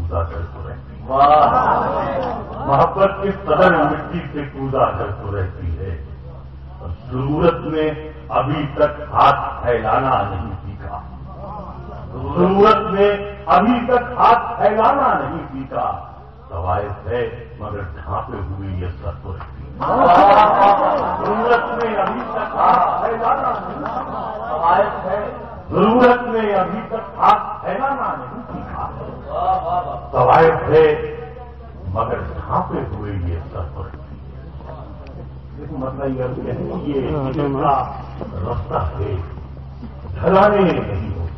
کودا کر تو رہتی ہے، محبت کے قدر مٹی سے کودا کر تو رہتی ہے، اور ضرورت میں ابھی تک ہاتھ پھیلانا نہیں سیکھا، ضرورت میں ابھی تک ہاتھ پھیلانا نہیں سیکھا، قواعد ہے مگر ڈھانپے ہوئی یہ سر تو رہتی ہے، ضرورت میں ابھی تک ہاتھ پھیلانا نہیں سیکھا، قواعد ہے ضرورت میں ابھی تک ہاتھ پھیلانا نہیں سیکھا، قواعد ہے مگر ڈھانپے ہوئے یہ سر پر مطلب یہ ہجرت کا رستہ ہے، ڈھلانے نہیں ہوتی،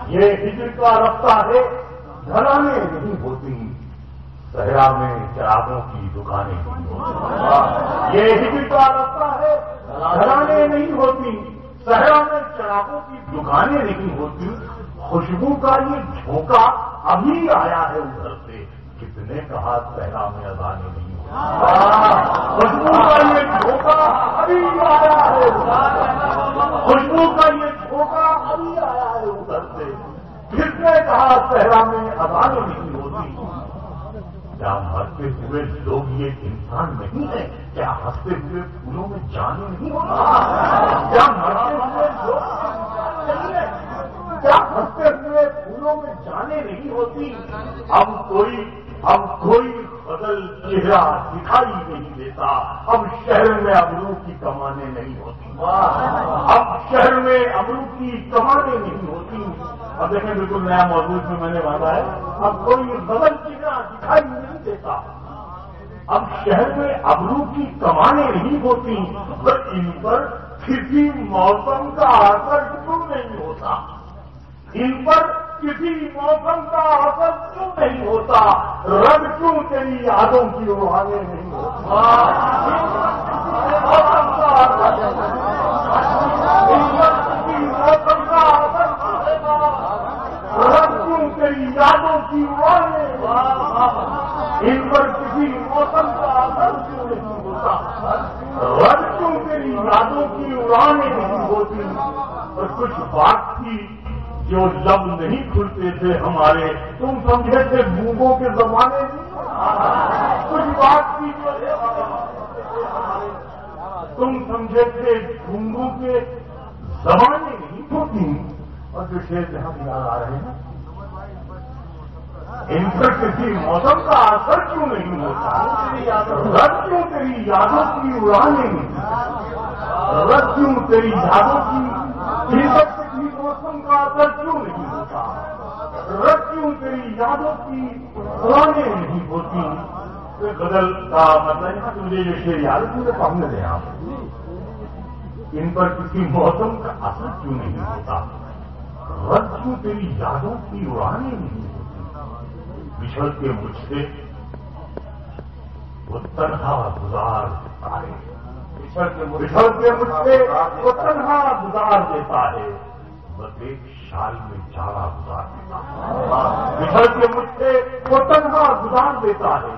یہ ہجرت کا رستہ ہے، ڈھلانے نہیں ہوتی، صحرا میں چراغوں کی دکانیں نہیں ہوتی، یہ ہجرت کا رستہ ہے، ڈھلانے نہیں ہوتی، صحرا میں چراغوں کی دکانیں نہیں ہوتی، خوشبو کا یہ جھونکا ابھی آیا ہے ادھر سے، کتنے کہا صحرا میں اذانے نہیں ہوتی، خوشبو کا یہ جھونکا ابھی آیا ہے، خوشبو کا یہ جھونکا ابھی آیا ہے ادھر سے، کتنے کہا صحرا میں اذانے نہیں ہوتی، کیا مرتے ہوئے لوگ یہ انسان نہیں ہے، کیا ہنستے ہوئے پھولوں میں جانے نہیں ہوتی، کیا مرتے ہوئے لوگ نہیں ہے، کیا ہنستے ہوئے پھولوں میں جانے نہیں ہوتی، اب کوئی بدل چہرہ دکھائی نہیں دیتا، اب شہر میں ابرو کی کمانیں نہیں ہوتی، اب شہر میں ابرو کی کمانیں نہیں ہوتی، اب دیکھیں بالکل نیا موضوع میں میں نے باندھا ہے، اب کوئی بدل چہرہ دکھائی نہیں دیتا، اب شہر میں ابرو کی کمانیں نہیں ہوتی، پر ان پر کسی موسم کا اثر کیوں نہیں ہوتا، ان پر کسی موسم کا اثر کیوں نہیں ہوتا، رب کیوں تیری یادوں کی اڑانے نہیں ہوتی، موسم کا اثر رب کیوں تیری یادوں کی اڑانے، ان پر کسی موسم کا اثر کیوں نہیں ہوتا، رب کیوں تیری یادوں کی اڑانے نہیں ہوتی، اور کچھ بات تھی جو لب نہیں کھلتے تھے ہمارے، تم سمجھے تھے گونگوں کے زمانے میں، کچھ بات تھی جو تم سمجھے تھے گونگوں کے زمانے نہیں ہوتی، اور جو شیر جہاں یاد آ رہے ہیں ان پر کسی موسم کا اثر کیوں نہیں ہوتا، رب کیوں تیری یادوں کی اڑانے میں، رب کیوں تیری یادوں کی موسم کا اثر کیوں نہیں ہوتا، رب کیوں تیری یادوں کی اڑانے نہیں ہوتی، غزل کا مطلب ہے کہ مجھے یہ شعر یاد ہے مجھے پڑھنے دیں آپ، ان پر کسی موسم کا اثر کیوں نہیں ہوتا، رب کیوں تیری یادوں کی اڑانے نہیں ہوتی، بچھڑ کے مجھ سے وہ تنہا گزار آئے، بچھڑ کے مجھ سے وہ تنہا گزار دیتا ہے، بس ایک شال میں جالا گزار دیتا ہے، بچھڑ کے مجھ سے وہ تنہا گزار دیتا ہے،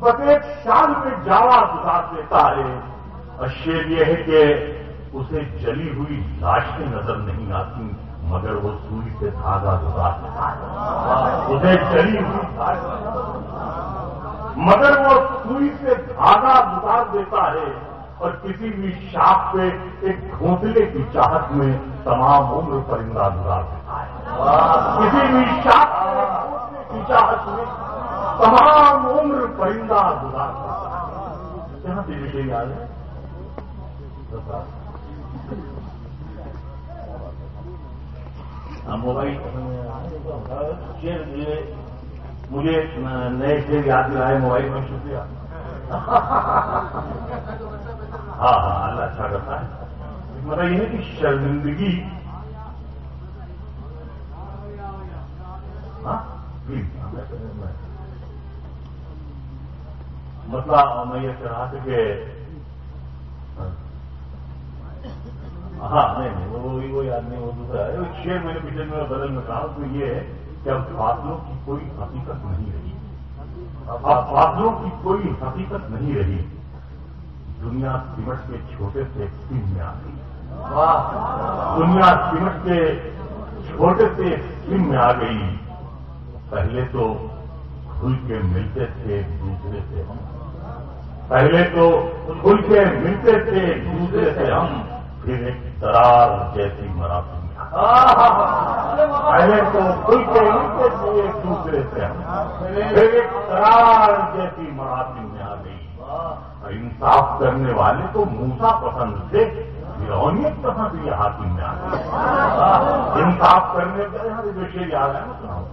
بس ایک شال میں جالا گزار دیتا ہے، اور شعر یہ ہے کہ اسے جلی ہوئی لاشیں نظر نہیں آتی مگر وہ سوئی سے دھاگا گزار دیتا ہے، اسے جلی ہوئی لاشیں مگر وہ سوئی سے دھاگا گزار دیتا ہے، اور کسی بھی شاخ پہ ایک گھونسلے کی چاہت میں تمام عمر پرندہ گزار دیتا ہے، کسی بھی شاخ پہ گھونسلے کی چاہت میں تمام عمر پرندہ گزار دیتا ہے، کہاں سے یہ یاد ہے موبائل شیر مجھے نئے شیر یاد دلائے موبائل میں، شکریہ، ہاں اللہ اچھا کرتا ہے، مطلب یہ ہے کہ شرمندگی مسئلہ میں یہ کہہ رہا تھا کہ ہاں نہیں وہ یاد نہیں، وہ دوسرا ہے، ایک شعر میں نے پچھلے میں بدل میں کہا تو یہ ہے کہ اب فاصلوں کی کوئی حقیقت نہیں رہی، اب فاصلوں کی کوئی حقیقت نہیں رہی، دنیا سمٹ کے چھوٹے سے ایک سم میں آ گئی، دنیا سمٹ کے چھوٹے سے ایک سم میں آ گئی، پہلے تو کھل کے ملتے تھے ایک دوسرے سے ہم، پہلے تو کھل کے ملتے تھے ایک دوسرے سے ہم، پھر ایک ترار جیسی مراسم پہلے تو کھل کے ملتے تھے ایک دوسرے سے ہم، پھر ایک ترار جیسی مراسم میں آ گئی۔ اور انصاف کرنے والے تو موسیٰ پسند تھے، فرعونیت پسند یہ حاکم میں آ گئی۔ انصاف کرنے کا شعر یاد ہے نا سناؤ۔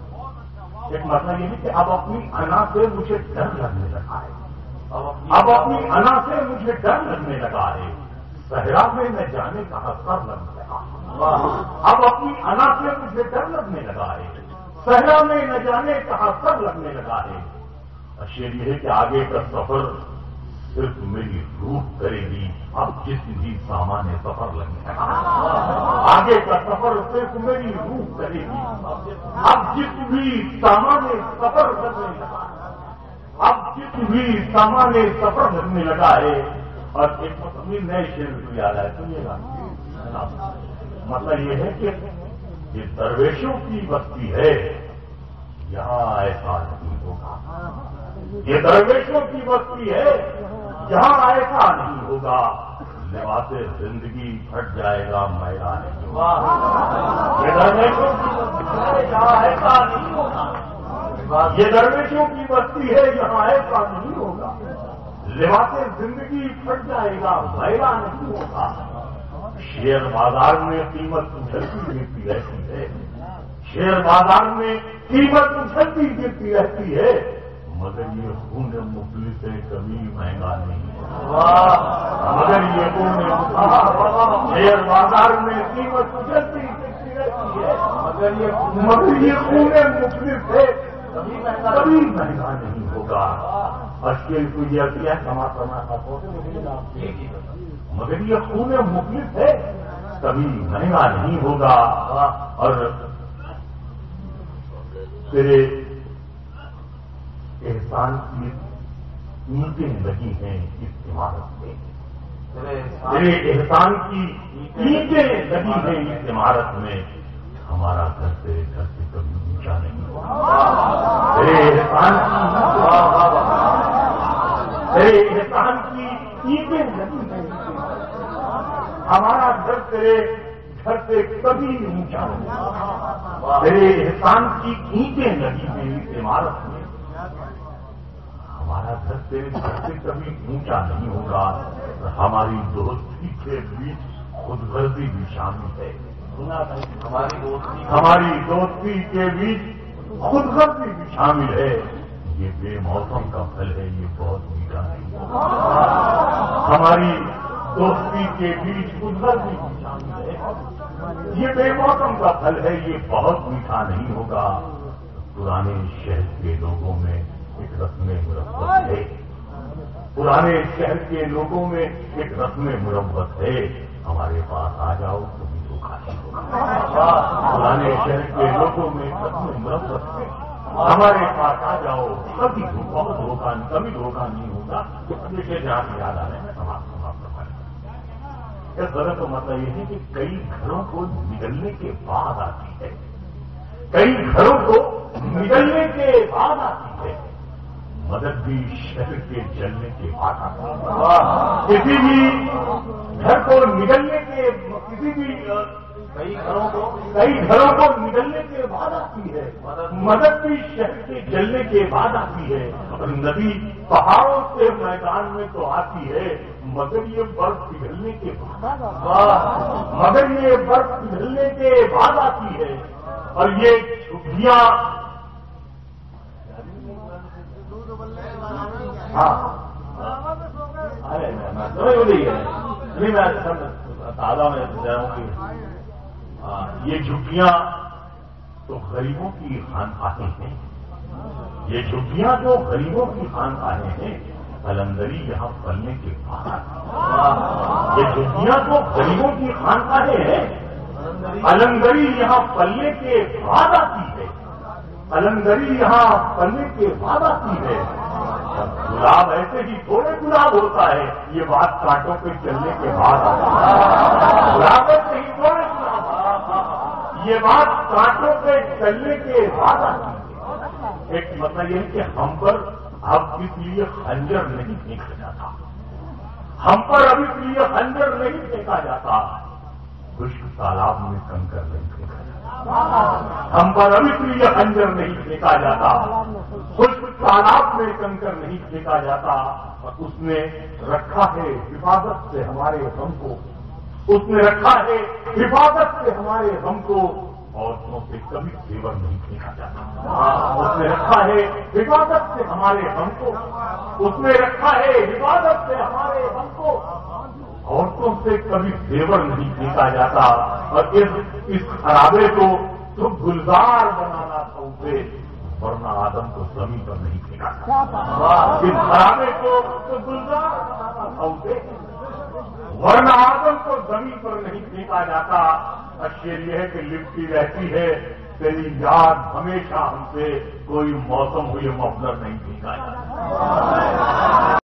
ایک مسئلہ یہ ہے کہ اب اپنی انا سے مجھے ڈر لگنے لگا ہے، اب اپنی انا سے مجھے ڈر لگنے لگا ہے، صحرا میں نہ جانے کہاں سر لگنے لگا، اب اپنی انا سے مجھے ڈر لگنے لگا ہے، صحرا میں نہ جانے کہاں سر لگنے لگا ہے۔ شعر یہ ہے کہ آگے کا سفر صرف میری روح کرے گی، اب جسم بھی سامان سفر لگنے لگا، آگے کا سفر صرف میری روح کرے گی، اب جسم بھی سامان سفر لگنے لگا، اب جسم بھی سامان سفر لگنے لگا ہے۔ اور ایک مطلب نئے شعر کو یاد آئے سنیے گا، مطلب یہ ہے کہ یہ درویشوں کی بستی ہے، یہاں ایسا نہیں ہوگا، یہ درویشوں کی بستی ہے، یہاں ایسا نہیں ہوگا، لباس زندگی پھٹ جائے گا میدان نہیں ہوگا، یہ درویشوں کی بستی ہے، یہاں ایسا نہیں ہوگا، یہ درویشوں کی بستی ہے، یہاں ایسا نہیں ہوگا، لباس زندگی پھٹ جائے گا میدان نہیں ہوگا۔ شیئر بازار میں قیمت اچھلتی گرتی رہتی ہے، شیئر بازار میں قیمت اچھلتی گرتی رہتی ہے، مگر یہ خون مفلس سے کبھی مہنگا نہیں، مگر یہ خون شیئر بازار میں قیمت اچھلتی گرتی رہتی ہے، مگر یہ خون مفلس سے کبھی مہنگا نہیں ہوگا۔ اشکیل کو یہ کیا سما مگر یہ خون مفلس ہے، کبھی مہنگا نہیں ہوگا۔ اور تیرے احسان کی اینٹیں لگی ہیں اس عمارت میں، تیرے احسان کی اینٹیں لگی ہیں اس عمارت میں، ہمارا گھر تیرے گھر سے کبھی اونچا نہیں ہوگا، تیرے احسان کی اینٹیں لگی ہیں، ہمارا گھر تیرے گھر سے کبھی اونچا نہیں ہوگا، تیرے احسان کی اینٹیں لگی ہیں اس عمارت میں، ہمارا گھر تیرے گھر سے کبھی اونچا نہیں ہوگا۔ ہماری دوستی کے بیچ خود غرضی بھی شامل ہے، ہماری دوستی کے بیچ خود غرضی بھی شامل ہے، یہ بے موسم کا پھل ہے، یہ بہت میٹھا نہیں ہوگا، ہماری دوستی کے بیچ خود غرضی بھی شامل ہے، یہ بے موسم کا پھل ہے، یہ بہت میٹھا نہیں ہوگا۔ پرانے شہر کے لوگوں میں ایک رسم مربت ہے، پرانے شہر کے لوگوں میں ایک رسم مربت ہے، ہمارے پاس آ جاؤ کبھی دھوکہ نہیں ہوگا، پرانے شہر کے لوگوں میں ایک رسم مربت ہے، ہمارے پاس آ جاؤ کبھی دھوکہ نہیں ہوگا۔ دیکھیے جہاں سے یاد آ رہے ہیں سماپت اس غلط تو مطلب یہ ہے کہ کئی گھروں کو نگلنے کے بعد آتی ہے، کئی گھروں کو نگلنے کے بعد آتی ہے، مدد بھی شہر کے جلنے کے بعد آتی ہے، کسی بھی گھر کو نگلنے کے کسی بھی کئی گھروں کو نگلنے کے بعد آتی ہے، مدد بھی شہر کے جلنے کے بعد آتی ہے، اور ندی پہاڑوں سے میدان میں تو آتی ہے، مگر یہ برف پگھلنے کے بعد مگر یہ برف پگھلنے کے بعد آتی ہے، اور یہ چھٹیاں تازہ میں یہ چھٹیاں تو غریبوں کی خانقاہیں ہیں، یہ چھٹیاں تو غریبوں کی خانقاہیں ہیں، قلندری یہاں پلنے کے بعد یہ چھٹیاں تو غریبوں کی خانقاہیں ہیں، قلندری یہاں پلنے کے بعد آتی ہے، قلندری یہاں پلنے کے بعد آتی ہے۔ گلاب ایسے ہی تھوڑے گلاب ہوتا ہے، یہ بات کانٹوں پہ چلنے کے بعد آتی ہے، گلاب ایسے ہی تھوڑے گلاب، یہ بات کانٹوں پہ چلنے کے بعد آتی ہے۔ ایک مسئلہ یہ ہے کہ ہم پر اب اس لیے خنجر نہیں پھینکا جاتا، ہم پر اب اس لیے خنجر نہیں پھینکا جاتا، خشک تالاب میں کنکر نہیں پھینکا جاتا، ہم پر اب اس لیے خنجر نہیں پھینکا جاتا، خشک تالاب میں کنکر نہیں پھینکا جاتا، اور اس نے رکھا ہے حفاظت سے ہمارے غم کو، اس نے رکھا ہے حفاظت سے ہمارے غم کو، عورتوں سے کبھی زیور نہیں پھینکا جاتا، اس نے رکھا ہے حفاظت سے ہمارے غم کو، اس نے رکھا ہے حفاظت سے ہمارے غم کو، عورتوں سے کبھی زیور نہیں پھینکا جاتا، اور اس خرابے کو تو گلزار بنانا تھا اسے، ورنہ آدم کو زمین پر نہیں پھینکا جاتا، اس خرابے کو تو گلزار بنانا تھا اسے، ورنہ آدم کو زمین پر نہیں پھینکا جاتا۔ شعر یہ ہے کہ لپٹی رہتی ہے تیری یاد ہمیشہ ہم سے، کوئی موسم ہوئی مفلر نہیں پھینکا جاتا۔